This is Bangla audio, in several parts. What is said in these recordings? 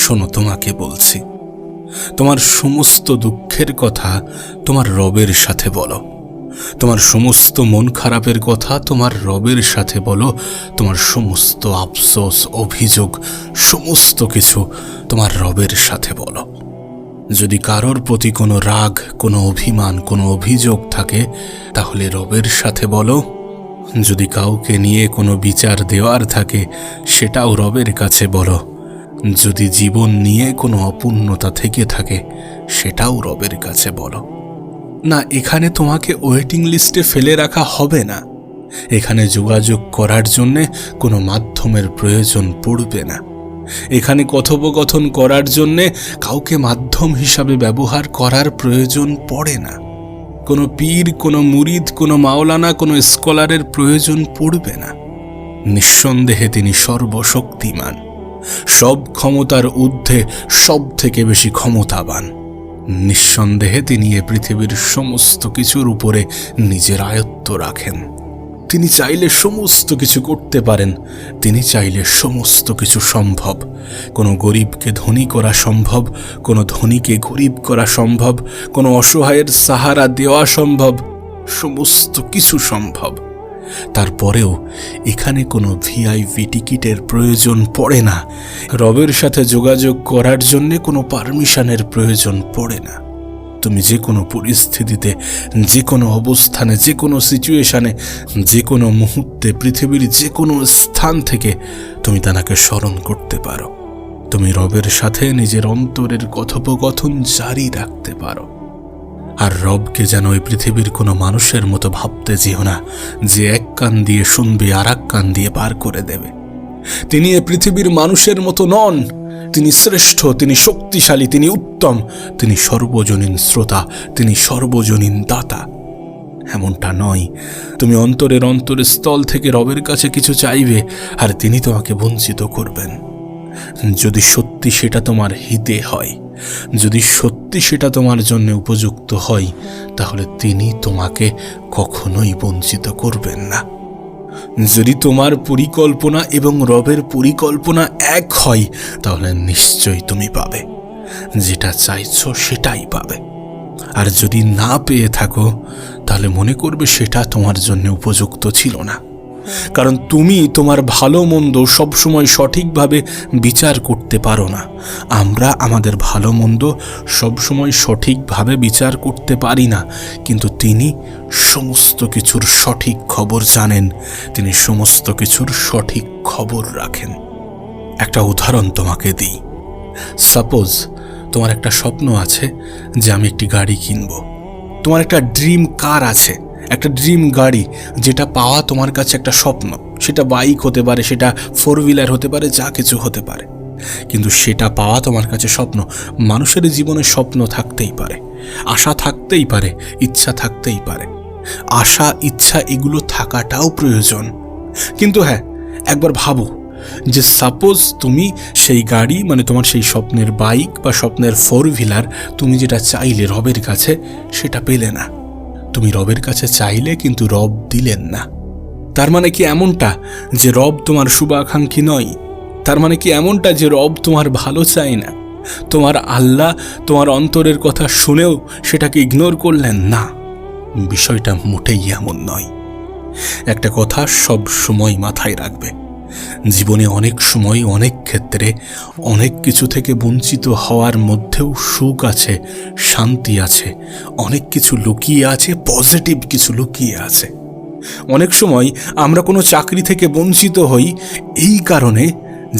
শোনো, তোমাকে বলছি, তোমার সমস্ত দুঃখের কথা তোমার রবের সাথে বলো। তোমার সমস্ত মন খারাপের কথা তোমার রবের সাথে বলো। তোমার সমস্ত আফসোস, অভিযোগ, সমস্ত কিছু তোমার রবের সাথে বলো। যদি কারোর প্রতি কোনো রাগ, কোনো অভিমান, কোনো অভিযোগ থাকে, তাহলে রবের সাথে বলো। যদি কাউকে নিয়ে কোনো বিচার দেওয়ার থাকে, সেটাও রবের কাছে বলো। যদি জীবন নিয়ে কোনো অপূর্ণতা থেকে থাকে, সেটাও রবের কাছে বলো। না, এখানে তোমাকে ওয়েটিং লিস্টে ফেলে রাখা হবে না। এখানে যোগাযোগ করার জন্যে কোনো মাধ্যমের প্রয়োজন পড়বে না। এখানে কথোপকথন করার জন্যে কাউকে মাধ্যম হিসাবে ব্যবহার করার প্রয়োজন পড়ে না। কোনো পীর, কোনো মুরিদ, কোনো মাওলানা, কোনো স্কলারের প্রয়োজন পড়বে না। নিঃসন্দেহে তিনি সর্বশক্তিমান, সব ক্ষমতার ঊর্ধ্বে সব থেকে বেশি ক্ষমতাবান। নিঃসন্দেহে তিনি এ পৃথিবীর সমস্ত কিছুর উপরে নিজের আয়ত্ত রাখেন। তিনি চাইলে সমস্ত কিছু করতে পারেন। তিনি চাইলে সমস্ত কিছু সম্ভব। কোনো গরিবকে ধনী করা সম্ভব, কোনো ধনীকে গরিব করা সম্ভব, কোনো অসহায়ের সাহারা দেওয়া সম্ভব, সমস্ত কিছু সম্ভব। তারপরেও এখানে কোনো ভিআইপি টিকিটের প্রয়োজন পড়ে না। রবের সাথে যোগাযোগ করার জন্যে কোনো পারমিশনের প্রয়োজন পড়ে না। তুমি যে কোনো পরিস্থিতিতে, যে কোনো অবস্থানে, যে কোনো সিচুয়েশনে, যে কোনো মুহূর্তে, পৃথিবীর যে কোনো স্থান থেকে তুমি তাকে স্মরণ করতে পারো। তুমি রবের সাথে নিজের অন্তরের কথোপকথন জারি রাখতে পারো। আর রবকে যেন ওই পৃথিবীর কোনো মানুষের মতো ভাবতে যেও না, যে এক কান দিয়ে শুনবে আর এক কান দিয়ে পার করে দেবে। তিনি এ পৃথিবীর মানুষের মতো নন। তিনি শ্রেষ্ঠ, তিনি শক্তিশালী, তিনি উত্তম, তিনি সর্বজনীন শ্রোতা, তিনি সর্বজনীন দাতা। এমনটা নয় তুমি অন্তরের স্থল থেকে রবের কাছে কিছু চাইবে আর তিনি তোমাকে বঞ্চিত করবেন। যদি সত্যি সেটা তোমার হিতে হয়, যদি সত্যি সেটা তোমার জন্য উপযুক্ত হয়, তাহলে তিনি তোমাকে কখনোই বঞ্চিত করবেন না। যদি তোমার পরিকল্পনা এবং রবের পরিকল্পনা এক হয়, তাহলে নিশ্চয়ই তুমি পাবে। যেটা চাইছো সেটাই পাবে। আর যদি না পেয়ে থাকো, তাহলে মনে করবে সেটা তোমার জন্য উপযুক্ত ছিল না। কারণ তুমি তোমার ভালো মন্দ সবসময় সঠিকভাবে বিচার করতে পারো না। আমরা আমাদের ভালো মন্দ সবসময় সঠিকভাবে বিচার করতে পারি না, কিন্তু তিনি সমস্ত কিছুর সঠিক খবর জানেন। তিনি সমস্ত কিছুর সঠিক খবর রাখেন। একটা উদাহরণ তোমাকে দিই। সাপোজ তোমার একটা স্বপ্ন আছে যে আমি একটি গাড়ি কিনব। তোমার একটা ড্রিম কার আছে, একটা ড্রিম গাড়ি, যেটা পাওয়া তোমার কাছে একটা স্বপ্ন। সেটা বাইক হতে পারে, সেটা 4 হুইলার হতে পারে, যা কিছু হতে পারে, কিন্তু সেটা পাওয়া তোমার কাছে স্বপ্ন। মানুষের জীবনে স্বপ্ন থাকতেই পারে, আশা থাকতেই পারে, ইচ্ছা থাকতেই পারে। আশা, ইচ্ছা এগুলো থাকাটাও প্রয়োজন। কিন্তু হ্যাঁ, একবার ভাবো যে সাপোজ তুমি সেই গাড়ি, মানে তোমার সেই স্বপ্নের বাইক বা স্বপ্নের 4 হুইলার, তুমি যেটা চাইলে রবের কাছে, সেটা পেলে না। তুমি রবের কাছে চাইলে কিন্তু রব দিলেন না। তার মানে কি এমনটা যে রব তোমার শুভাকাঙ্ক্ষী নয়? তার মানে কি এমনটা যে রব তোমার ভালো চায় না? তোমার আল্লাহ তোমার অন্তরের কথা শুনেও সেটাকে ইগনোর করলেন না? বিষয়টা মোটেই এমন নয়। একটা কথা সব সময় মাথায় রাখবে, জীবনে অনেক সময়, অনেক ক্ষেত্রে, অনেক কিছু থেকে বঞ্চিত হওয়ার মধ্যেও সুখ আছে, শান্তি আছে, অনেক কিছু লুকিয়ে আছে, পজিটিভ কিছু লুকিয়ে আছে। অনেক সময় আমরা কোনো চাকরি থেকে বঞ্চিত হই এই কারণে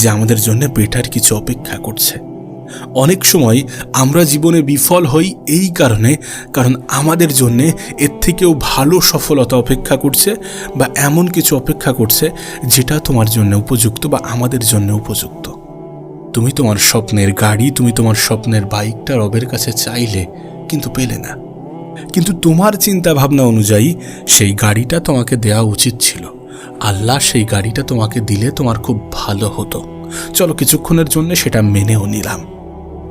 যে আমাদের জন্য বেটার কিছু অপেক্ষা করছে। অনেক সময় আমরা জীবনে বিফল হই এই কারণে, কারণ আমাদের জন্যে এর থেকেও ভালো সফলতা অপেক্ষা করছে, বা এমন কিছু অপেক্ষা করছে যেটা তোমার জন্য উপযুক্ত বা আমাদের জন্য উপযুক্ত। তুমি তোমার স্বপ্নের গাড়ি, তুমি তোমার স্বপ্নের বাইকটা রবের কাছে চাইলে, কিন্তু পেলে না। কিন্তু তোমার চিন্তা ভাবনা অনুযায়ী সেই গাড়িটা তোমাকে দেওয়া উচিত ছিল। আল্লাহ সেই গাড়িটা তোমাকে দিলে তোমার খুব ভালো হতো। চলো কিছুক্ষণের জন্য সেটা মেনেও নিলাম।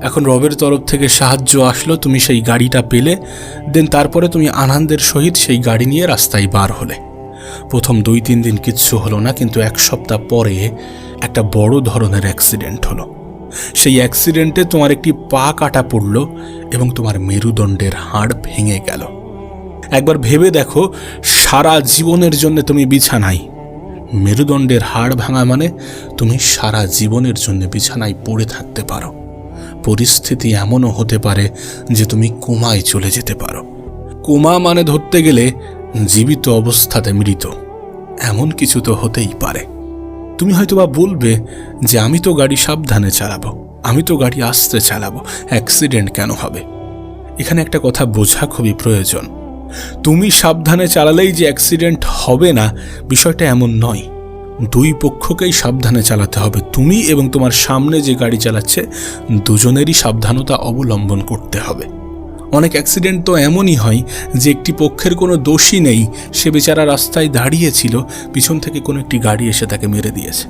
এখন রবের তরফ থেকে সাহায্য আসলো, তুমি সেই গাড়িটা পেলে। দেন তারপরে তুমি আনন্দের সহিত সেই গাড়ি নিয়ে রাস্তায় বার হলে। প্রথম 2-3 দিন কিচ্ছু হলো না, কিন্তু 1 সপ্তাহ পরে একটা বড় ধরনের অ্যাক্সিডেন্ট হলো। সেই অ্যাক্সিডেন্টে তোমার একটি পা কাটা পড়ল এবং তোমার মেরুদণ্ডের হাড় ভেঙে গেল। একবার ভেবে দেখো, সারা জীবনের জন্য তুমি বিছানায়। মেরুদণ্ডের হাড় ভাঙা মানে তুমি সারা জীবনের জন্য বিছানায় পড়ে থাকতে পারো। পরিস্থিতি এমনও হতে পারে যে তুমি কোমায় চলে যেতে পারো। কোমা মানে ধরতে গেলে জীবিত অবস্থাতে মৃত, এমন কিছু তো হতেই পারে। তুমি হয়তোবা বলবে যে আমি তো গাড়ি সাবধানে চালাবো, আমি তো গাড়ি আস্তে চালাবো, অ্যাক্সিডেন্ট কেন হবে? এখানে একটা কথা বোঝা খুবই প্রয়োজন। তুমি সাবধানে চালালেই যে অ্যাক্সিডেন্ট হবে না, বিষয়টা এমন নয়। দুই পক্ষকেই সাবধানে চালাতে হবে। তুমি এবং তোমার সামনে যে গাড়ি চালাচ্ছে, দুজনেরই সাবধানতা অবলম্বন করতে হবে। অনেক অ্যাক্সিডেন্ট তো এমনই হয় যে একটি পক্ষের কোনো দোষই নেই, সে বেচারা রাস্তায় দাঁড়িয়েছিল, পিছন থেকে কোনো একটি গাড়ি এসে তাকে মেরে দিয়েছে।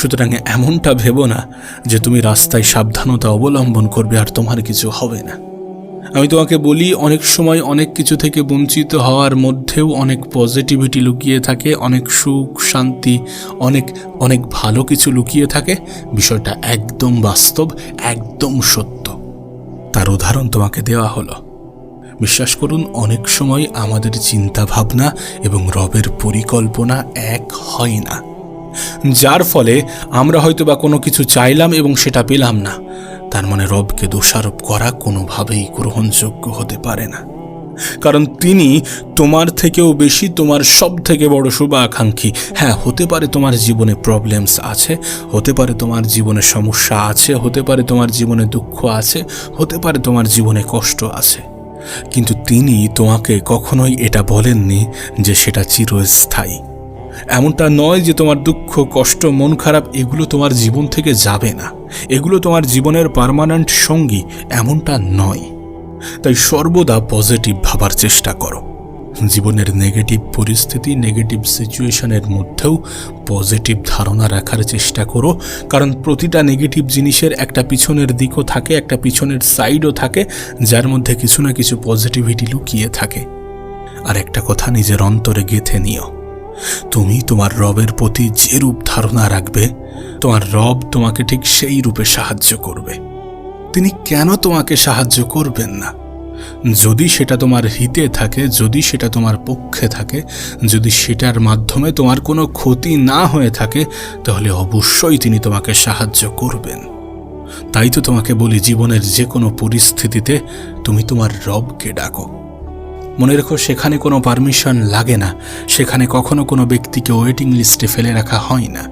সুতরাং এমনটা ভেবো না যে তুমি রাস্তায় সাবধানতা অবলম্বন করবে আর তোমার কিছু হবে না। আমি তোমাকে বলি, অনেক সময় অনেক কিছু থেকে বঞ্চিত হওয়ার মধ্যেও অনেক পজিটিভিটি লুকিয়ে থাকে, অনেক সুখ শান্তি, অনেক অনেক ভালো কিছু লুকিয়ে থাকে। বিষয়টা একদম বাস্তব, একদম সত্য। তার উদাহরণ তোমাকে দেওয়া হলো। বিশ্বাস করুন, অনেক সময় আমাদের চিন্তা ভাবনা এবং রবের পরিকল্পনা এক হয় না, যার ফলে আমরা হয়তো বা কোনো কিছু চাইলাম এবং সেটা পেলাম না। তার মানে রবকে দোষারোপ করা কোনোভাবেই গ্রহণযোগ্য হতে পারে না, কারণ তিনি তোমার থেকেও বেশি, তোমার সব থেকে বড় শুভাকাঙ্ক্ষী। হ্যাঁ, হতে পারে তোমার জীবনে প্রবলেমস আছে, হতে পারে তোমার জীবনে সমস্যা আছে, হতে পারে তোমার জীবনে দুঃখ আছে, হতে পারে তোমার জীবনে কষ্ট আছে, কিন্তু তিনি তোমাকে কখনোই এটা বলেননি যে সেটা চিরস্থায়ী। এমনটা নয় যে তোমার দুঃখ কষ্ট মন খারাপ এগুলো তোমার জীবন থেকে যাবে না, এগুলো তোমার জীবনের পার্মানেন্ট সঙ্গী, এমনটা নয়। তাই সর্বদা পজিটিভ ভাবার চেষ্টা করো। জীবনের নেগেটিভ পরিস্থিতি, নেগেটিভ সিচুয়েশনের মধ্যেও পজিটিভ ধারণা রাখার চেষ্টা করো, কারণ প্রতিটা নেগেটিভ জিনিসের একটা পিছনের দিকও থাকে, একটা পিছনের সাইডও থাকে, যার মধ্যে কিছু না কিছু পজিটিভিটি লুকিয়ে থাকে। আর একটা কথা নিজের অন্তরে গেঁথে নিও, তুমি তোমার রবের প্রতি যে রূপ ধারণা রাখবে, তোমার রব তোমাকে ঠিক সেই রূপে সাহায্য করবে। তিনি কেন তোমাকে সাহায্য করবেন না? যদি সেটা তোমার হিতে থাকে, যদি সেটা তোমার পক্ষে থাকে, যদি সেটার মাধ্যমে তোমার কোনো ক্ষতি না হয়ে থাকে, তাহলে অবশ্যই তিনি তোমাকে সাহায্য করবেন। তাই তো তোমাকে বলি, জীবনের যে কোনো পরিস্থিতিতে তুমি তোমার রবকে ডাকো। মনে রেখো, সেখানে কোনো পারমিশন লাগে না, সেখানে কখনো কোনো ব্যক্তিকে ওয়েটিং লিস্টে ফেলে রাখা হয় না।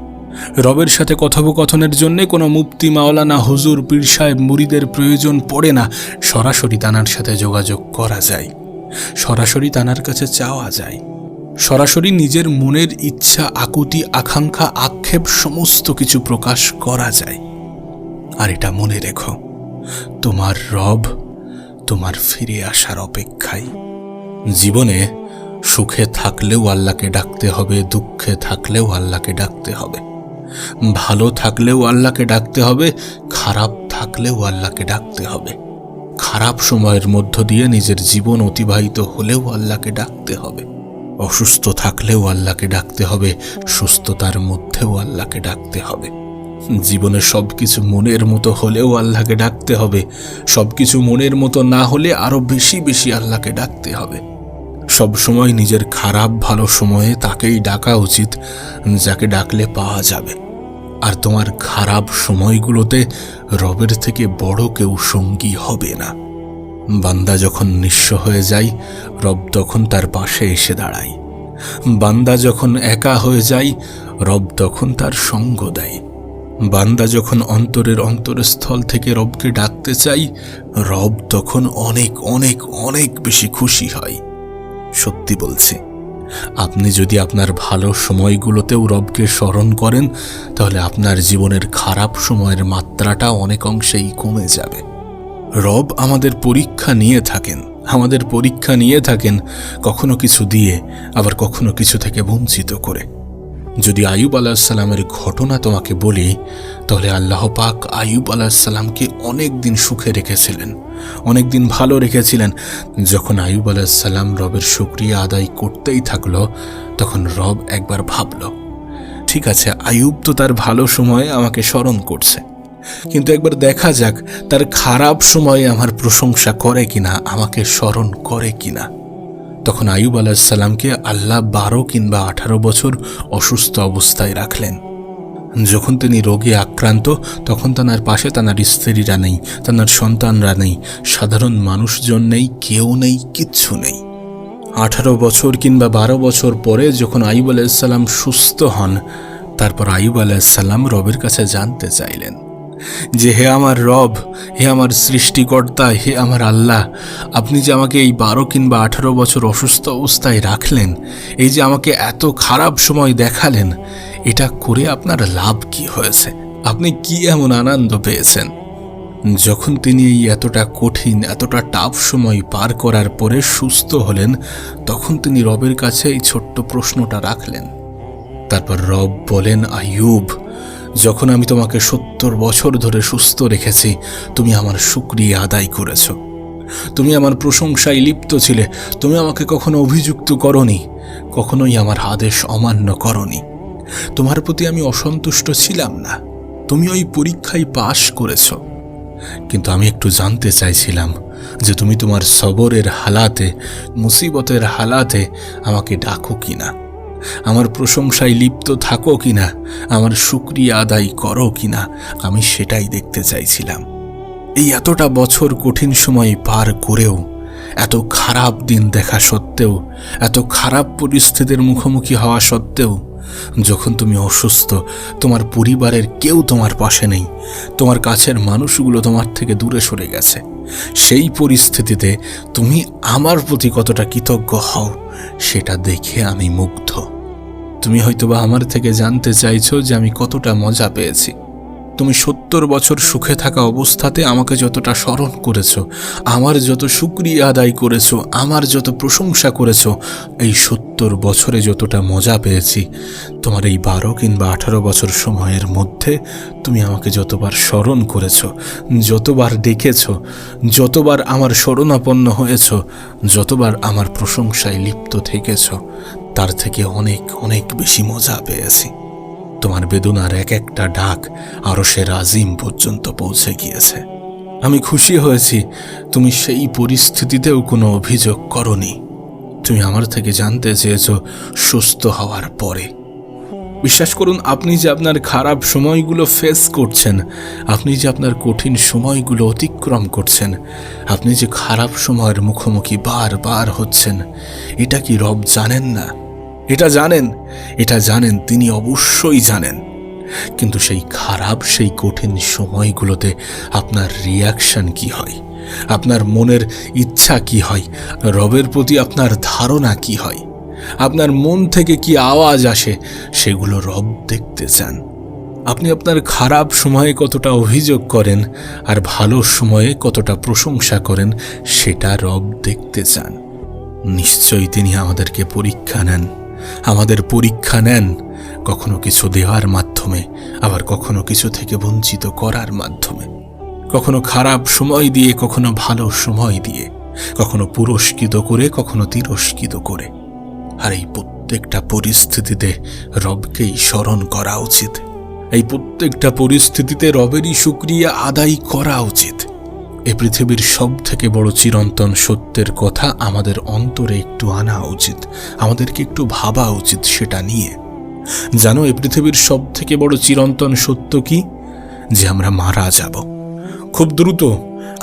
রবের সাথে কথোপকথনের জন্য কোনো মুফতি, মাওলানা, হুজুর, পীর সাহেব, মুরিদের প্রয়োজন পড়ে না। সরাসরি তানার সাথে যোগাযোগ করা যায়, সরাসরি তানার কাছে চাওয়া যায়, সরাসরি নিজের মনের ইচ্ছা, আকুতি, আকাঙ্ক্ষা, আক্ষেপ সমস্ত কিছু প্রকাশ করা যায়। আর এটা মনে রেখো, তোমার রব তোমার ফিরে আসার অপেক্ষায়। জীবনে সুখে থাকলেও আল্লাহকে ডাকতে হবে, দুঃখে থাকলেও আল্লাহকে ডাকতে হবে, ভালো থাকলেও আল্লাহকে ডাকতে হবে, খারাপ থাকলেও আল্লাহকে ডাকতে হবে। খারাপ সময়ের মধ্য দিয়ে নিজের জীবন অতিবাহিত হলেও আল্লাহকে ডাকতে হবে, অসুস্থ থাকলেও আল্লাহকে ডাকতে হবে, সুস্থতার মধ্যেও আল্লাহকে ডাকতে হবে। জীবনে সবকিছু মনের মতো হলেও আল্লাহকে ডাকতে হবে, সবকিছু মনের মতো না হলে আরো বেশি বেশি আল্লাহকে ডাকতে হবে। সব সময় নিজের খারাপ ভালো সময়ে তাকেই ডাকা উচিত, যাকে ডাকলে পাওয়া যাবে। আর তোমার খারাপ সময়গুলোতে রবের থেকে বড় কেউ সঙ্গী হবে না। বান্দা যখন নিঃস্ব হয়ে যায়, রব তখন তার পাশে এসে দাঁড়ায়। বান্দা যখন একা হয়ে যায়, রব তখন তার সঙ্গ দেয়। বান্দা যখন অন্তরের অন্তরস্থল থেকে রবকে ডাকতে চাই, রব তখন অনেক অনেক অনেক বেশি খুশি হয়। সত্যি বলছি, আপনি যদি আপনার ভালো সময়গুলোতেও রবকে স্মরণ করেন, তাহলে আপনার জীবনের খারাপ সময়ের মাত্রাটা অনেক অংশেই কমে যাবে। রব আমাদের পরীক্ষা নিয়ে থাকেন, কখনো কিছু দিয়ে, আবার কখনো কিছু থেকে বঞ্চিত করে। যদি আইয়ুব আলাইহিস সালামের ঘটনা তোমাকে বলি, তাহলে আল্লাহ পাক আইয়ুব আলাইহিস সালামকে অনেক দিন সুখে রেখেছিলেন, অনেক দিন ভালো রেখেছিলেন। যখন আইয়ুব আলাইহিস সালাম রবের শুকরিয়া আদায় করতেই থাকলো, তখন রব একবার ভাবল, ঠিক আছে, আইয়ুব তো তার ভালো সময়ে আমাকে স্মরণ করছে, কিন্তু একবার দেখা যাক তার খারাপ সময়ে আমার প্রশংসা করে কিনা, আমাকে স্মরণ করে কিনা। তখন আইয়ুব আলাইহিসসালামকে আল্লাহ 12 কিংবা 18 বছর অসুস্থ অবস্থায় রাখলেন। যখন তিনি রোগে আক্রান্ত, তখন তার পাশে তার স্ত্রীরা নেই, তার সন্তানরা নেই, সাধারণ মানুষজন নেই, কেউ নেই, কিচ্ছু নেই। 18 বছর কিংবা 12 বছর পরে যখন আইয়ুব আলাইহিসসালাম সুস্থ হন, তারপর আইয়ুব আলাইহিসসালাম রবের কাছে জানতে চাইলেন যে, হে আমার রব, হে আমার সৃষ্টিকর্তা, হে আমার আল্লাহ, আপনি যে আমাকে এই 12 কিংবা 18 বছর অসুস্থ অবস্থায় রাখলেন, এই যে আমাকে এত খারাপ সময় দেখালেন, এটা করে আপনার লাভ কি হয়েছে? আপনি কি এমন আনন্দ পেয়েছেন? যখন তিনি এই এতটা কঠিন, এতটা টাফ সময় পার করার পরে সুস্থ হলেন, তখন তিনি রবের কাছে এই ছোট্ট প্রশ্নটা রাখলেন। তারপর রব বলেন, আইয়ুব, যখন আমি তোমাকে 70 বছর ধরে সুস্থ রেখেছি, তুমি আমার শুকরিয়া আদায় করেছ, তুমি আমার প্রশংসায় লিপ্ত ছিলে, তুমি আমাকে কখনো অভিযুক্ত করনি, কখনোই আমার আদেশ অমান্য করনি, তোমার প্রতি আমি অসন্তুষ্ট ছিলাম না, তুমি ওই পরীক্ষায় পাশ করেছ। কিন্তু আমি একটু জানতে চাইছিলাম যে তুমি তোমার সবরের হালাতে, মুসিবতের হালাতে আমাকে ডাকো কিনা, আমার প্রশংসায় লিপ্ত থাকো কিনা, আমার শুকরিয়া আদায় করো কিনা, আমি সেটাই দেখতে চাইছিলাম। এই এতটা বছর কঠিন সময় পার করেও, এত খারাপ দিন দেখা সত্ত্বেও, এত খারাপ পরিস্থিতির মুখোমুখি হওয়া সত্ত্বেও, যখন তুমি অসুস্থ, তোমার পরিবারের কেউ তোমার পাশে নেই, তোমার কাছের মানুষগুলো তোমার থেকে দূরে সরে গেছে, সেই পরিস্থিতিতে তুমি আমার প্রতি কতটা কৃতজ্ঞ হও, সেটা দেখে আমি মুগ্ধ। তুমি হয়তোবা আমার থেকে জানতে চাইছো যে আমি কতটা মজা পেয়েছি। তুমি 70 বছর সুখে থাকা অবস্থাতে আমাকে যতটা স্মরণ করেছো, আমার যত শুকরিয়া আদায় করেছো, আমার যত প্রশংসা করেছো, এই 70 বছরে যতটা মজা পেয়েছি, তোমার এই 12 কিংবা 18 বছর সময়ের মধ্যে তুমি আমাকে যতবার স্মরণ করেছো, যতবার ডেকেছো, যতবার আমার শরণাপন্ন হয়েছো, যতবার আমার প্রশংসায় লিপ্ত থেকেছো, তার থেকে অনেক অনেক বেশি মজা পেয়েছি। তোমার বেদনার এক একটা ডাক আরশের আজিম পর্যন্ত পৌঁছে গিয়েছে। আমি খুশি হয়েছি তুমি সেই পরিস্থিতিতেও কোনো অভিযোগ করনি। তুমি আমার থেকে জানতে চেয়েছো সুস্থ হওয়ার পরে। বিশ্বাস করুন, আপনি যে আপনার খারাপ সময়গুলো ফেস করছেন, আপনি যে আপনার কঠিন সময়গুলো অতিক্রম করছেন, আপনি যে খারাপ সময়ের মুখোমুখি বারবার হচ্ছেন, এটা কি রব জানেন না? এটা জানেন, তিনি অবশ্যই জানেন। কিন্তু সেই খারাপ, সেই কঠিন সময়গুলোতে আপনার রিয়াকশন কি হয়, আপনার মনের ইচ্ছা কি হয়, রবের প্রতি আপনার ধারণা কি হয়, আপনার মন থেকে কি আওয়াজ আসে, সেগুলো রব দেখতে চান। আপনি আপনার খারাপ সময়ে কতটা অভিযোগ করেন আর ভালো সময়ে কতটা প্রশংসা করেন, সেটা রব দেখতে চান। নিশ্চয়ই তিনি আমাদেরকে পরীক্ষা নেন, আমাদের পরীক্ষা নেন, কখনো কিছু দেওয়ার মাধ্যমে, আবার কখনো কিছু থেকে বঞ্চিত করার মাধ্যমে, কখনো খারাপ সময় দিয়ে, কখনো ভালো সময় দিয়ে, কখনো পুরস্কৃত করে, কখনো তিরস্কৃত করে। আর এই প্রত্যেকটা পরিস্থিতিতে রবকেই স্মরণ করা উচিত, এই প্রত্যেকটা পরিস্থিতিতে রবেরই শুকরিয়া আদায় করা উচিত। এই পৃথিবীর সব থেকে বড় চিরন্তন সত্যের কথা আমাদের অন্তরে একটু আনা উচিত, আমাদেরকে একটু ভাবা উচিত সেটা নিয়ে। জানো, এই পৃথিবীর সব থেকে বড় চিরন্তন সত্য কি? যে আমরা মারা যাব। খুব দ্রুত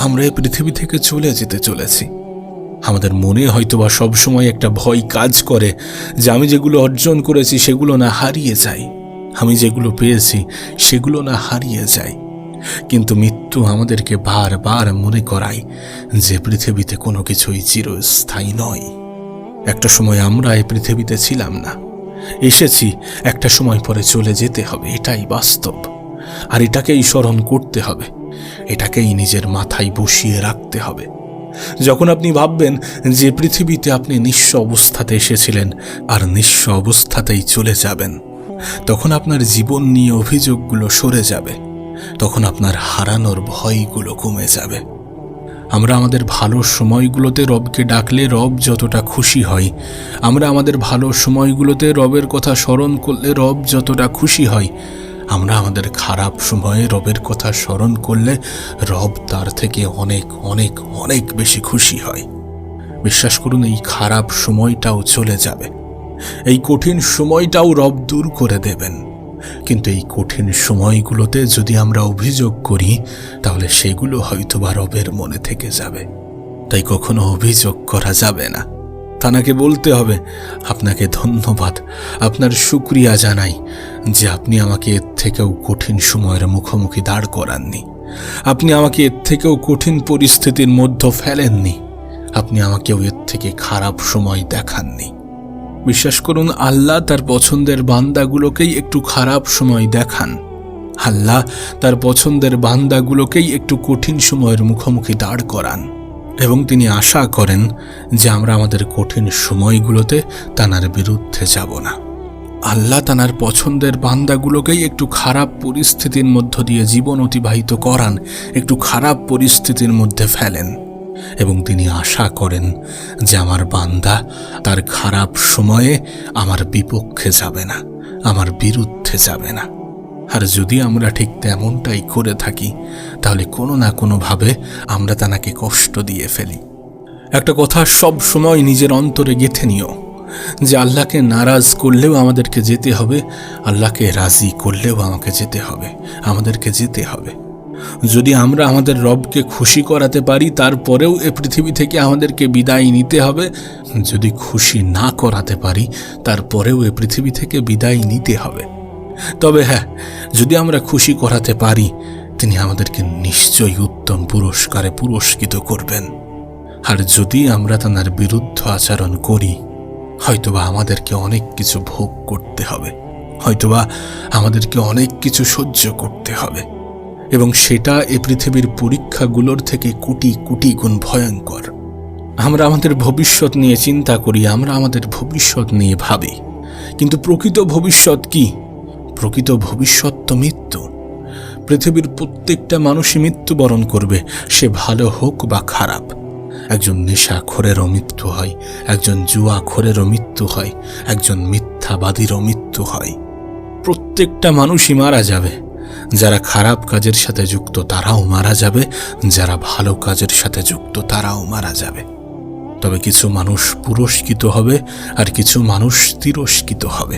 আমরা এই পৃথিবী থেকে চলে যেতে চলেছি। আমাদের মনে হয়তোবা সবসময় একটা ভয় কাজ করে যে আমি যেগুলো অর্জন করেছি সেগুলো না হারিয়ে যায়, আমি যেগুলো পেয়েছি সেগুলো না হারিয়ে যায়। কিন্তু মৃত্যু আমাদেরকে বারবার মনে করায় যে পৃথিবীতে কোনো কিছুই চিরস্থায়ী নয়। একটা সময় আমরা এই পৃথিবীতে ছিলাম না, এসেছি, একটা সময় পরে চলে যেতে হবে, এটাই বাস্তব। আর এটাকেই স্মরণ করতে হবে, এটাকেই নিজের মাথায় বসিয়ে রাখতে হবে। যখন আপনি ভাববেন যে পৃথিবীতে আপনি নিঃস্ব অবস্থাতে এসেছিলেন আর নিঃস্ব অবস্থাতেই চলে যাবেন, তখন আপনার জীবন নিয়ে অভিযোগগুলো সরে যাবে, তখন আপনার হারানোর ভয়গুলো কমে যাবে। আমরা আমাদের ভালো সময়গুলোতে রবকে ডাকলে রব যতটা খুশি হয়, আমরা আমাদের ভালো সময়গুলোতে রবের কথা স্মরণ করলে রব যতটা খুশি হয়, আমরা আমাদের খারাপ সময়ে রবের কথা স্মরণ করলে রব তার থেকে অনেক অনেক অনেক বেশি খুশি হয়। বিশ্বাস করুন, এই খারাপ সময়টাও চলে যাবে, এই কঠিন সময়টাও রব দূর করে দেবেন। কিন্তু এই কঠিন সময়গুলোতে যদি আমরা অভিযোগ করি, তাহলে সেগুলো হয়তোবা রবের মনে থেকে যাবে। তাই কখনো অভিযোগ করা যাবে না। তাকে বলতে হবে, আপনাকে ধন্যবাদ, আপনার শুকরিয়া জানাই যে আপনি আমাকে এর থেকেও কঠিন সময়ের মুখোমুখি দাঁড় করাননি, আপনি আমাকে এর থেকেও কঠিন পরিস্থিতির মধ্যে ফেলেননি, আপনি আমাকেও এর থেকে খারাপ সময় দেখাননি। বিশ্বাস করুন, আল্লাহ তার পছন্দের বান্দাগুলোকেই একটু খারাপ সময় দেখান। আল্লাহ তার পছন্দের বান্দাগুলোকেই একটু কঠিন সময়ের মুখোমুখি দাঁড় করান এবং তিনি আশা করেন যে আমরা আমাদের কঠিন সময়গুলোতে তানার বিরুদ্ধে যাব না। আল্লাহ তানার পছন্দের বান্দাগুলোকেই একটু খারাপ পরিস্থিতির মধ্য দিয়ে জীবন অতিবাহিত করান, একটু খারাপ পরিস্থিতির মধ্যে ফেলেন এবং তিনি আশা করেন যে আমার বান্দা তার খারাপ সময়ে আমার বিপক্ষে যাবে না, আমার বিরুদ্ধে যাবে না। আর যদি আমরা ঠিক তেমনটাই করে থাকি, তাহলে কোনো না কোনোভাবে আমরা তাকে কষ্ট দিয়ে ফেলি। একটা কথা সব সময় নিজের অন্তরে গেঁথে নিও যে আল্লাহকে নারাজ করলেও আমাদেরকে যেতে হবে, আল্লাহকে রাজি করলেও আমাকে যেতে হবে, আমাদেরকে যেতে হবে। যদি আমরা আমাদের রবকে খুশি করাতে পারি, তারপরেও এ পৃথিবী থেকে আমাদেরকে বিদায় নিতে হবে। যদি খুশি না করাতে পারি, তারপরেও এ পৃথিবী থেকে বিদায় নিতে হবে। তবে হ্যাঁ, যদি আমরা খুশি করাতে পারি, তিনি আমাদেরকে নিশ্চয়ই উত্তম পুরস্কারে পুরস্কৃত করবেন। আর যদি আমরা তার বিরুদ্ধ আচরণ করি, হয়তোবা আমাদেরকে অনেক কিছু ভোগ করতে হবে, হয়তোবা আমাদেরকে অনেক কিছু সহ্য করতে হবে, এবং সেটা এ পৃথিবীর পরীক্ষাগুলোর থেকে কোটি কোটি গুণ ভয়ঙ্কর। আমরা আমাদের ভবিষ্যৎ নিয়ে চিন্তা করি, আমরা আমাদের ভবিষ্যৎ নিয়ে ভাবি, কিন্তু প্রকৃত ভবিষ্যৎ কি? প্রকৃত ভবিষ্যৎ তো মৃত্যু। পৃথিবীর প্রত্যেকটা মানুষই মৃত্যুবরণ করবে, সে ভালো হোক বা খারাপ। একজন নেশাখোরেরও মৃত্যু হয়, একজন জুয়াখোরেরও মৃত্যু হয়, একজন মিথ্যাবাদীরও মৃত্যু হয়। প্রত্যেকটা মানুষই মারা যাবে। যারা খারাপ কাজের সাথে যুক্ত তারাও মারা যাবে, যারা ভালো কাজের সাথে যুক্ত তারাও মারা যাবে। তবে কিছু মানুষ পুরস্কৃত হবে আর কিছু মানুষ তিরস্কৃত হবে।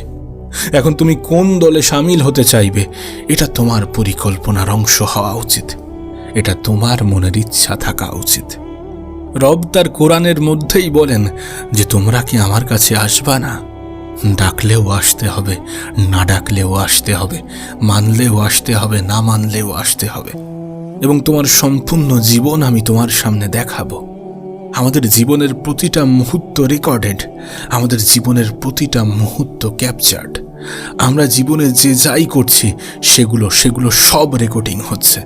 এখন তুমি কোন দলে সামিল হতে চাইবে, এটা তোমার পরিকল্পনার অংশ হওয়া উচিত, এটা তোমার মনের ইচ্ছা থাকা উচিত। রব তার কোরআনের মধ্যেই বলেন যে তোমরা কি আমার কাছে আসবা না? ডাকলেও আসতে হবে, না ডাকলেও আসতে হবে, মানলেও আসতে হবে, না মানলেও আসতে হবে, এবং তোমার সম্পূর্ণ জীবন আমি তোমার সামনে দেখাবো। আমাদের জীবনের প্রতিটা মুহূর্ত রেকর্ডেড, আমাদের জীবনের প্রতিটা মুহূর্ত ক্যাপচার্ড। আমরা জীবনে যে যাই করছি সেগুলো সব রেকর্ডিং হচ্ছে।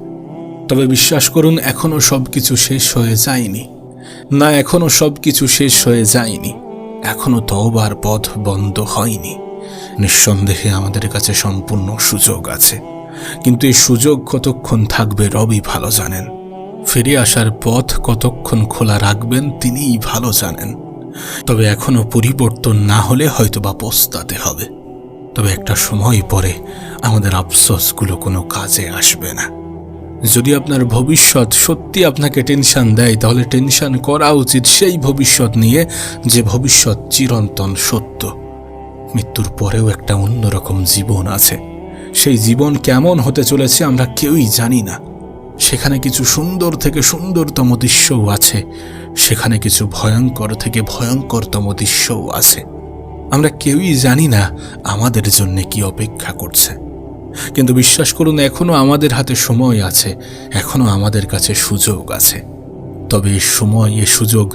তবে বিশ্বাস করুন, এখনো সব কিছু শেষ হয়ে যায়নি। না, এখনো সব কিছু শেষ হয়ে যায়নি, এখনো তওবার পথ বন্ধ হয়নি। নিঃসন্দেহে আমাদের কাছে সম্পূর্ণ সুযোগ আছে, কিন্তু এই সুযোগ কতক্ষণ থাকবে রবই ভালো জানেন। ফিরে আসার পথ কতক্ষণ খোলা রাখবেন তিনিই ভালো জানেন। তবে এখনো পরিবর্তন না হলে হয়তোবা পস্তাতে হবে। তবে একটা সময় পরে আমাদের আফসোসগুলো কোনো কাজে আসবে না। যদি আপনার ভবিষ্যৎ সত্যি আপনাকে টেনশন দেয়, তাহলে টেনশন করা উচিত সেই ভবিষ্যৎ নিয়ে যে ভবিষ্যৎ চিরন্তন সত্য। মৃত্যুর পরেও একটা অন্যরকম জীবন আছে। সেই জীবন কেমন হতে চলেছে আমরা কেউই জানি না। সেখানে কিছু সুন্দর থেকে সুন্দরতম দৃশ্যও আছে, সেখানে কিছু ভয়ঙ্কর থেকে ভয়ঙ্করতম দৃশ্যও আছে। আমরা কেউই জানি না আমাদের জন্য কি অপেক্ষা করছে। কিন্তু বিশ্বাস করুন, এখনো আমাদের হাতে সময় আছে, এখনো আমাদের কাছে সুযোগ আছে। তবে এই সময়, এই সুযোগ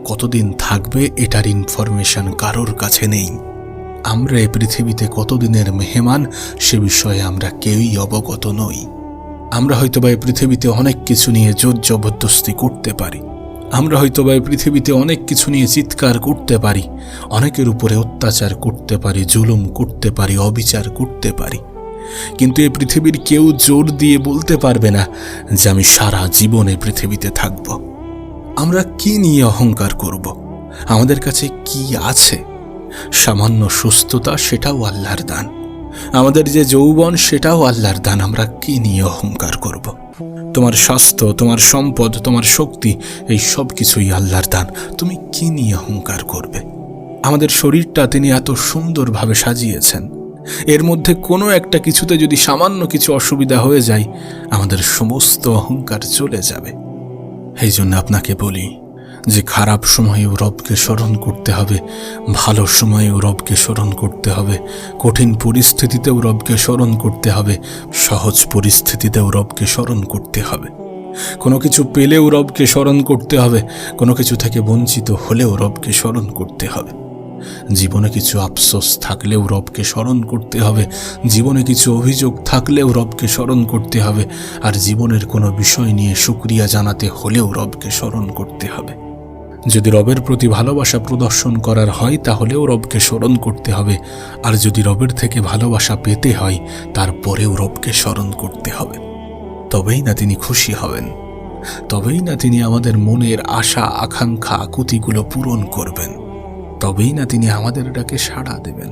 কতদিন থাকবে এটার ইনফরমেশন কারোর কাছে নেই। আমরা এই পৃথিবীতে কতদিনের মেহমান সে বিষয়ে আমরা কেউই অবগত নই। আমরা হয়তোবা এই পৃথিবীতে অনেক কিছু নিয়ে জোর জবরদস্তি করতে পারি, আমরা হয়তোবা এই পৃথিবীতে অনেক কিছু নিয়ে চিৎকার করতে পারি, অনেকের উপরে অত্যাচার করতে পারি, জুলুম করতে পারি, অবিচার করতে পারি, কিন্তু এই পৃথিবীর কেউ জোর দিয়ে বলতে পারবে না যে আমি সারা জীবন এই পৃথিবীতে থাকব। আমরা কি নিয়ে অহংকার করব? আমাদের কাছে কি আছে? সামান্য সুস্থতা, সেটাও আল্লাহর দান। আমাদের যে যৌবন সেটাও আল্লাহর দান, আমরা কি নিয়ে অহংকার করব? তোমার স্বাস্থ্য, তোমার সম্পদ, তোমার শক্তি, এই সব কিছুই আল্লাহর দান, তুমি কি নিয়ে অহংকার করবে? আমাদের শরীরটা তিনি এত সুন্দরভাবে সাজিয়েছেন, এর মধ্যে কোনো একটা কিছুতে যদি সামান্য কিছু অসুবিধা হয়ে যায়, আমাদের সমস্ত অহংকার চলে যাবে। এই জন্য আপনাকে বলি যে খারাপ সময়েও রবকে স্মরণ করতে হবে, ভালো সময়েও রবকে স্মরণ করতে হবে, কঠিন পরিস্থিতিতেও রবকে স্মরণ করতে হবে, সহজ পরিস্থিতিতেও রবকে স্মরণ করতে হবে। কোনো কিছু পেলেও রবকে স্মরণ করতে হবে, কোনো কিছু থেকে বঞ্চিত হলেও রবকে স্মরণ করতে হবে। জীবনে কিছু আফসোস থাকলেও রবকে স্মরণ করতে হবে, জীবনে কিছু অভিযোগ থাকলেও রবকে স্মরণ করতে হবে, আর জীবনের কোনো বিষয় নিয়ে শুকরিয়া জানাতে হলেও রবকে স্মরণ করতে হবে। যদি রবের প্রতি ভালোবাসা প্রদর্শন করার হয় তাহলেও রবকে স্মরণ করতে হবে, আর যদি রবের থেকে ভালোবাসা পেতে হয় তারপরেও রবকে স্মরণ করতে হবে। তবেই না তিনি খুশি হবেন, তবেই না তিনি আমাদের মনের আশা আকাঙ্ক্ষা আকুতিগুলো পূরণ করবেন, তবেই না তিনি আমাদের ডাকে সাড়া দেবেন।